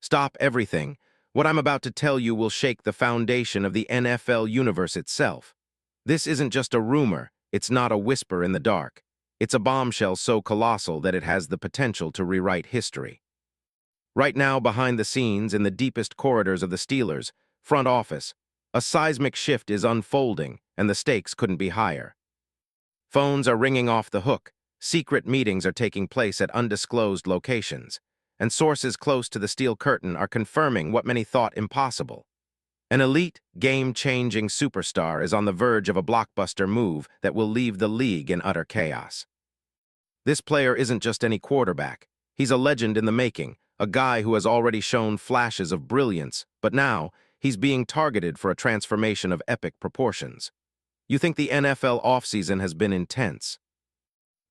Stop everything. What I'm about to tell you will shake the foundation of the NFL universe itself. This isn't just a rumor, it's not a whisper in the dark. It's a bombshell so colossal that it has the potential to rewrite history. Right now, behind the scenes, in the deepest corridors of the Steelers' front office, a seismic shift is unfolding, and the stakes couldn't be higher. Phones are ringing off the hook, secret meetings are taking place at undisclosed locations, and sources close to the Steel Curtain are confirming what many thought impossible. An elite, game-changing superstar is on the verge of a blockbuster move that will leave the league in utter chaos. This player isn't just any quarterback. He's a legend in the making, a guy who has already shown flashes of brilliance, but now he's being targeted for a transformation of epic proportions. You think the NFL offseason has been intense?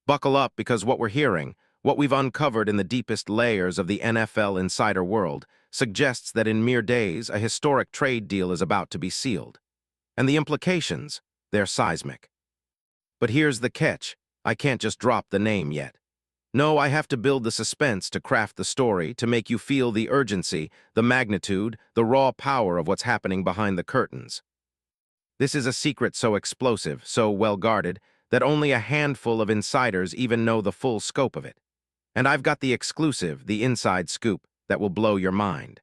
Buckle up, because what we're hearing, what we've uncovered in the deepest layers of the NFL insider world, suggests that in mere days, a historic trade deal is about to be sealed. And the implications, they're seismic. But here's the catch. I can't just drop the name yet. No, I have to build the suspense to craft the story, to make you feel the urgency, the magnitude, the raw power of what's happening behind the curtains. This is a secret so explosive, so well-guarded, that only a handful of insiders even know the full scope of it. And I've got the exclusive, the inside scoop, that will blow your mind.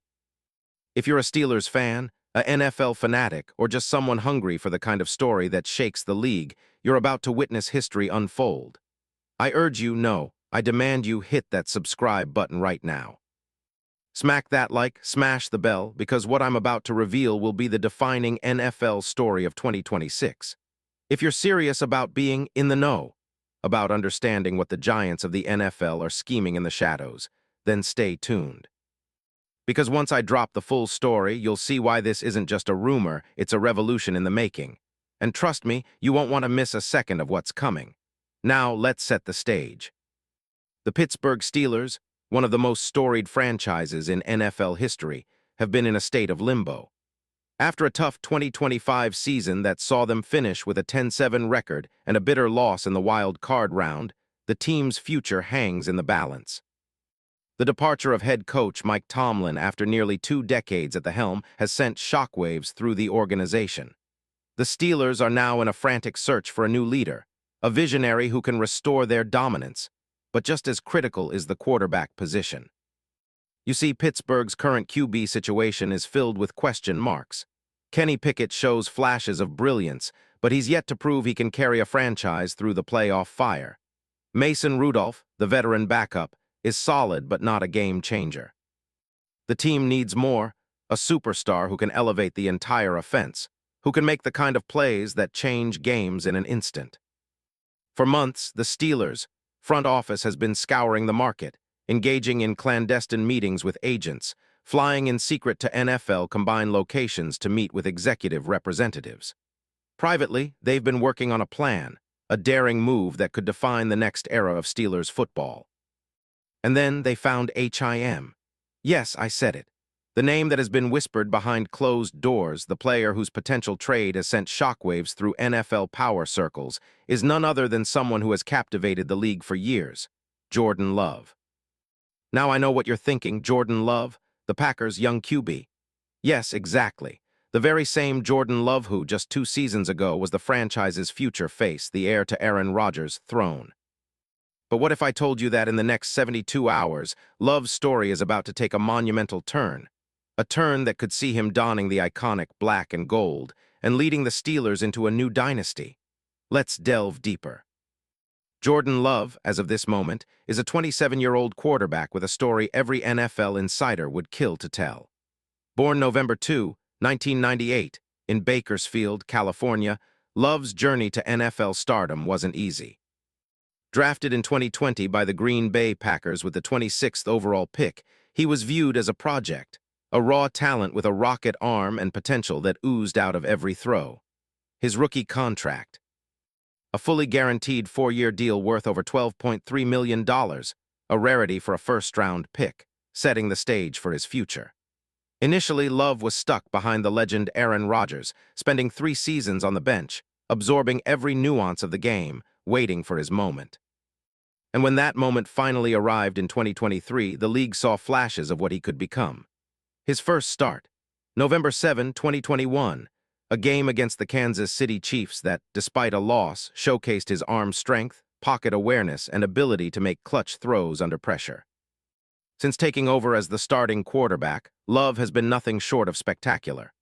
If you're a Steelers fan, a NFL fanatic, or just someone hungry for the kind of story that shakes the league, you're about to witness history unfold. I urge you, no, I demand you hit that subscribe button right now. Smack that like, smash the bell, because what I'm about to reveal will be the defining NFL story of 2026. If you're serious about being in the know, about understanding what the giants of the NFL are scheming in the shadows, then stay tuned. Because once I drop the full story, you'll see why this isn't just a rumor, it's a revolution in the making. And trust me, you won't want to miss a second of what's coming. Now, let's set the stage. The Pittsburgh Steelers, one of the most storied franchises in NFL history, have been in a state of limbo. After a tough 2025 season that saw them finish with a 10-7 record and a bitter loss in the wild card round, the team's future hangs in the balance. The departure of head coach Mike Tomlin after nearly 2 decades at the helm has sent shockwaves through the organization. The Steelers are now in a frantic search for a new leader, a visionary who can restore their dominance. But just as critical is the quarterback position. You see, Pittsburgh's current QB situation is filled with question marks. Kenny Pickett shows flashes of brilliance, but he's yet to prove he can carry a franchise through the playoff fire. Mason Rudolph, the veteran backup, is solid but not a game changer. The team needs more, a superstar who can elevate the entire offense, who can make the kind of plays that change games in an instant. For months, the Steelers' front office has been scouring the market, engaging in clandestine meetings with agents, flying in secret to NFL combined locations to meet with executive representatives. Privately, they've been working on a plan, a daring move that could define the next era of Steelers football. And then they found HIM. Yes, I said it. The name that has been whispered behind closed doors, the player whose potential trade has sent shockwaves through NFL power circles, is none other than someone who has captivated the league for years, Jordan Love. Now I know what you're thinking, Jordan Love, the Packers' young QB. Yes, exactly. The very same Jordan Love who, just 2 seasons ago, was the franchise's future face, the heir to Aaron Rodgers' throne. But what if I told you that in the next 72 hours, Love's story is about to take a monumental turn? A turn that could see him donning the iconic black and gold and leading the Steelers into a new dynasty. Let's delve deeper. Jordan Love, as of this moment, is a 27-year-old quarterback with a story every NFL insider would kill to tell. Born November 2, 1998, in Bakersfield, California, Love's journey to NFL stardom wasn't easy. Drafted in 2020 by the Green Bay Packers with the 26th overall pick, he was viewed as a project, a raw talent with a rocket arm and potential that oozed out of every throw. His rookie contract, a fully guaranteed 4-year deal worth over $12.3 million, a rarity for a first-round pick, setting the stage for his future. Initially, Love was stuck behind the legend Aaron Rodgers, spending 3 seasons on the bench, absorbing every nuance of the game, waiting for his moment. And when that moment finally arrived in 2023, the league saw flashes of what he could become. His first start, November 7, 2021, a game against the Kansas City Chiefs that, despite a loss, showcased his arm strength, pocket awareness, and ability to make clutch throws under pressure. Since taking over as the starting quarterback, Love has been nothing short of spectacular.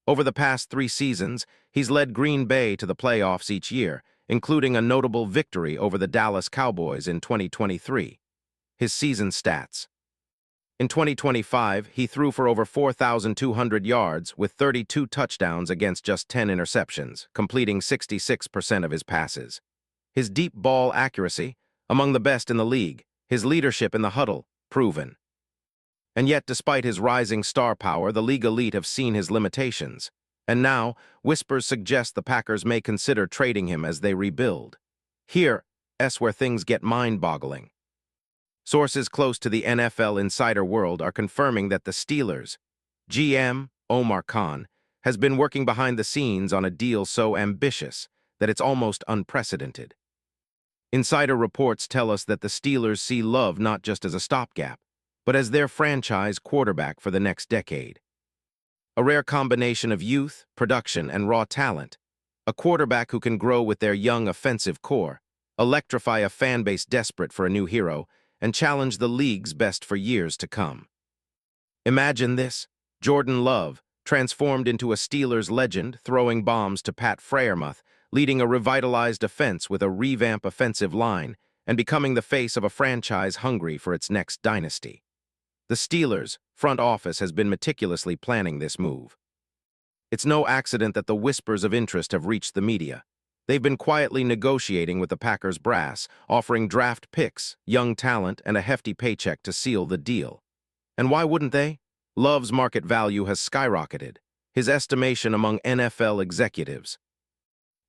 Over the past 3 seasons, he's led Green Bay to the playoffs each year, including a notable victory over the Dallas Cowboys in 2023. His season stats. In 2025, he threw for over 4,200 yards with 32 touchdowns against just 10 interceptions, completing 66% of his passes. His deep ball accuracy, among the best in the league, his leadership in the huddle, proven. And yet, despite his rising star power, the league elite have seen his limitations. And now, whispers suggest the Packers may consider trading him as they rebuild. Here's where things get mind-boggling. Sources close to the NFL insider world are confirming that the Steelers' GM, Omar Khan, has been working behind the scenes on a deal so ambitious that it's almost unprecedented. Insider reports tell us that the Steelers see Love not just as a stopgap, but as their franchise quarterback for the next decade. A rare combination of youth, production, and raw talent, a quarterback who can grow with their young offensive core, electrify a fan base desperate for a new hero, and challenge the league's best for years to come. Imagine this: Jordan Love, transformed into a Steelers legend, throwing bombs to Pat Freiermuth, leading a revitalized offense with a revamped offensive line, and becoming the face of a franchise hungry for its next dynasty. The Steelers' front office has been meticulously planning this move. It's no accident that the whispers of interest have reached the media. They've been quietly negotiating with the Packers brass, offering draft picks, young talent, and a hefty paycheck to seal the deal. And why wouldn't they? Love's market value has skyrocketed, his estimation among NFL executives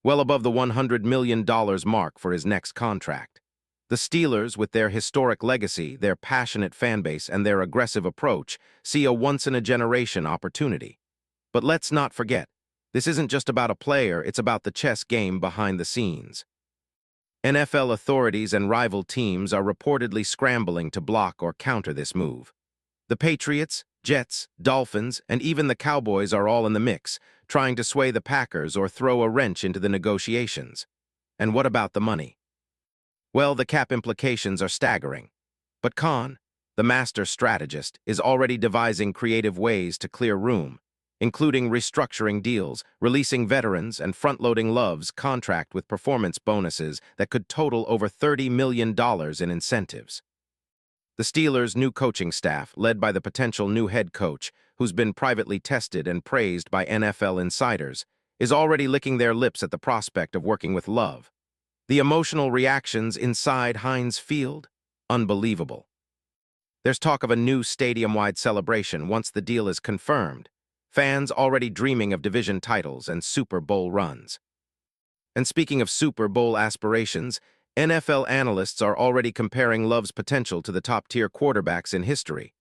well above the $100 million mark for his next contract. The Steelers, with their historic legacy, their passionate fanbase, and their aggressive approach, see a once-in-a-generation opportunity. But let's not forget, this isn't just about a player, it's about the chess game behind the scenes. NFL authorities and rival teams are reportedly scrambling to block or counter this move. The Patriots, Jets, Dolphins, and even the Cowboys are all in the mix, trying to sway the Packers or throw a wrench into the negotiations. And what about the money? Well, the cap implications are staggering. But Khan, the master strategist, is already devising creative ways to clear room, including restructuring deals, releasing veterans, and front-loading Love's contract with performance bonuses that could total over $30 million in incentives. The Steelers' new coaching staff, led by the potential new head coach, who's been privately tested and praised by NFL insiders, is already licking their lips at the prospect of working with Love. The emotional reactions inside Heinz Field? Unbelievable. There's talk of a new stadium-wide celebration once the deal is confirmed, fans already dreaming of division titles and Super Bowl runs. And speaking of Super Bowl aspirations, NFL analysts are already comparing Love's potential to the top-tier quarterbacks in history.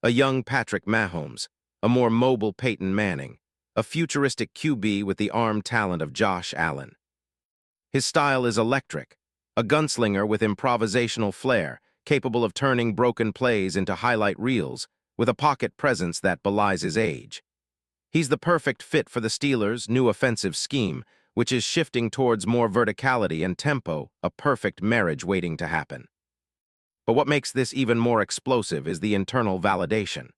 A young Patrick Mahomes, a more mobile Peyton Manning, a futuristic QB with the arm talent of Josh Allen. His style is electric, a gunslinger with improvisational flair, capable of turning broken plays into highlight reels, with a pocket presence that belies his age. He's the perfect fit for the Steelers' new offensive scheme, which is shifting towards more verticality and tempo, a perfect marriage waiting to happen. But what makes this even more explosive is the internal validation.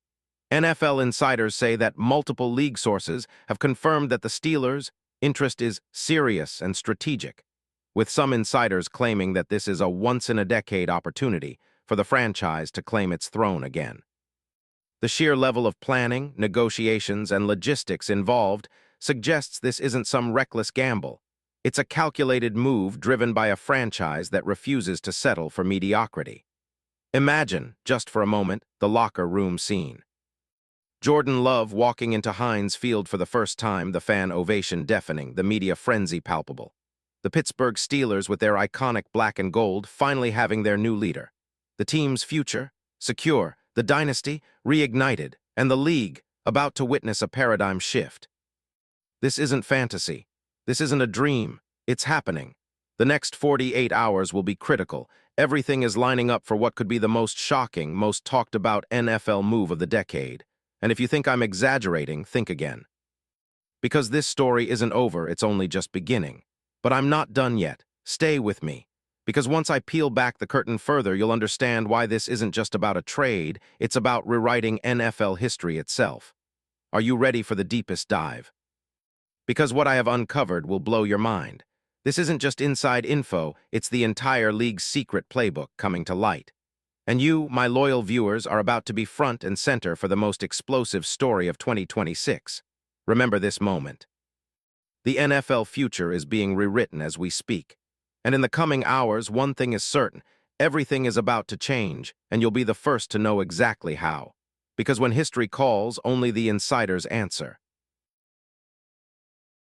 NFL insiders say that multiple league sources have confirmed that the Steelers' interest is serious and strategic, with some insiders claiming that this is a once-in-a-decade opportunity for the franchise to claim its throne again. The sheer level of planning, negotiations, and logistics involved suggests this isn't some reckless gamble. It's a calculated move driven by a franchise that refuses to settle for mediocrity. Imagine, just for a moment, the locker room scene. Jordan Love walking into Heinz Field for the first time, the fan ovation deafening, the media frenzy palpable. The Pittsburgh Steelers, with their iconic black and gold, finally having their new leader. The team's future, secure, the dynasty, reignited, and the league, about to witness a paradigm shift. This isn't fantasy. This isn't a dream. It's happening. The next 48 hours will be critical. Everything is lining up for what could be the most shocking, most talked about NFL move of the decade. And if you think I'm exaggerating, think again. Because this story isn't over, it's only just beginning. But I'm not done yet. Stay with me. Because once I peel back the curtain further, you'll understand why this isn't just about a trade, it's about rewriting NFL history itself. Are you ready for the deepest dive? Because what I have uncovered will blow your mind. This isn't just inside info, it's the entire league's secret playbook coming to light. And you, my loyal viewers, are about to be front and center for the most explosive story of 2026. Remember this moment. The NFL future is being rewritten as we speak. And in the coming hours, one thing is certain. Everything is about to change, and you'll be the first to know exactly how. Because when history calls, only the insiders answer.